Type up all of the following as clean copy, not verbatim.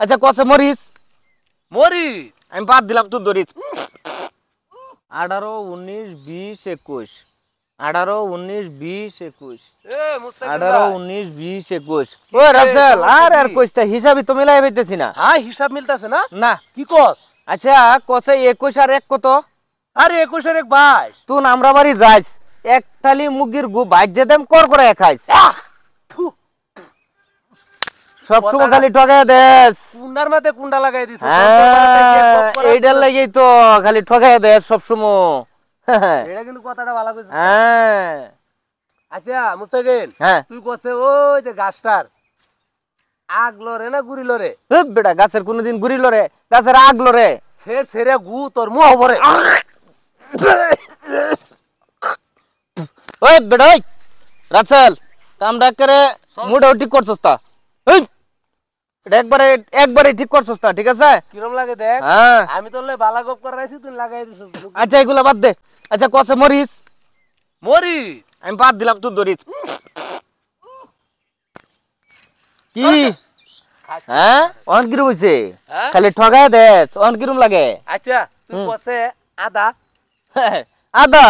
আচ্ছা কসে মরিস মরিচ আমি বাদ দিলাম তুই ধরিস 18 19 20 21 18 19 20 21 এ মুস্তাকিম 18 ভাই 19 20 21 ও রাসেল আর কইস্তা হিসাবই তো মিলাই পাইতেছি না হ্যাঁ হিসাব মিলতাছে না না কি কস আচ্ছা কসে 21 আর 1 কত আরে 21 আর 1 22 তুই আমরা বাড়ি যাইস এক থালি মুরগির গু বাইজে দেম কর করে খাইস থু সব সময় খালি ঠকায় দেস কুন্ডার মাঝে কুন্ডা লাগাই দিছ এইটার লাগেই তো খালি ঠকায় দেস সব সময় এটা কিন্তু কথাটা ভালো কইছিস হ্যাঁ আচ্ছা মুস্তাকিম হ্যাঁ তুই কসে ওই যে গাছটার আগ লরে না গুড়ি লরে বেটা গাছের কোনদিন গুড়িল রে গাছের আগলো রে ছেড় ছেড়ে গু তোর মুহ ভরে ওই বেটা ওই রাসেল কামটা করে মুডও ঠিক করছস তা ওই এটা একবারে একবারে ঠিক করছস তা ঠিক আছে কিরম লাগে দেখ হ্যাঁ আমি তোর বালা গপ করে রাইছি তুই লাগাই দিছ আচ্ছা এগুলা বাদ দে আচ্ছা কসে মরিস মরিচ আমি বাদ দিলাম তুই ধরিস কি হ্যাঁ অন কিরম হইছে হ্যাঁ? খালি ঠগায় দেস অন কিরম লাগে আচ্ছা তুই কসে আদা আদা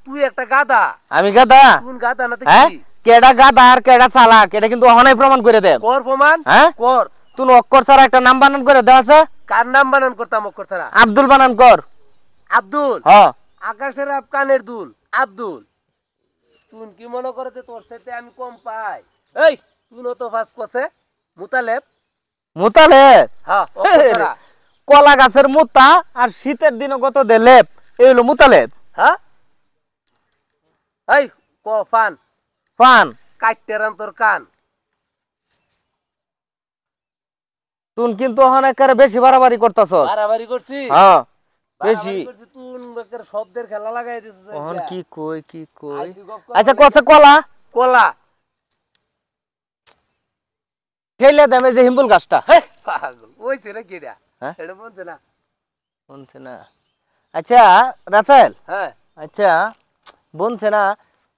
তুই একটা গাদা আমি গাদা তুই গাদা না তো হ্যাঁ কি কেডা গাদা আর কেডা চালাক এটা কিন্তু অহনাই প্রমাণ করে দে কর প্রমাণ হ্যাঁ কর তুই অক্ষর ছাড়া একটা নাম বানান করে দেওয়া আছে কার নাম বানান করতাম অক্ষর ছাড়া আব্দুল বানান কর আব্দুল হ আকাশের আপ কানের দুল আব্দুল তুই কি মনে করতে তোর সাথে আমি কম পাই এই তুই তো ফাস কসে মুতালেব মুতালে হ্যাঁ অক্ষর ছাড়া কলা গাছের মুতা আর শীতের দিনে কত দে লেপ এই হলো মুতালেপ হ্যাঁ এই ক ফান ফান কাটতে রান তোর কান তুই কিন্তু অনেকের বেশি বাড়াবাড়ি করতেছ বাড়াবাড়ি করছি হ্যাঁ বেশি তুই শব্দের খেলা লাগাই দিছিস অহন কি কই কি কই আইসি গপ কর আচ্ছা কসে কলা কলা ঠেলে দেমে যে হিম্বুল গাছটা হে পাগল ওইছে না কিডা হ্যাঁ? এটা বলছে না বলছে না আচ্ছা রাসেল হ্যাঁ আচ্ছা বলছে না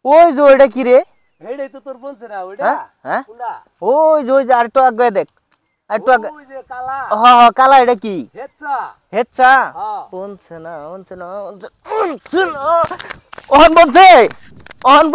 ওই যে ওইটা কি রে হেডাই তো তোর বলছে না ওইটা হ্যাঁ হ্যাঁ কোনটা ওই যে আরেকটু আগে দেখ আরেকটু আগে ওই যে কালা হ হ কালা এটা কি হেচ্ছা হেচ্ছা হ্যাঁ বলছে না বলছে না বলছে না ওহন বলছে ওহন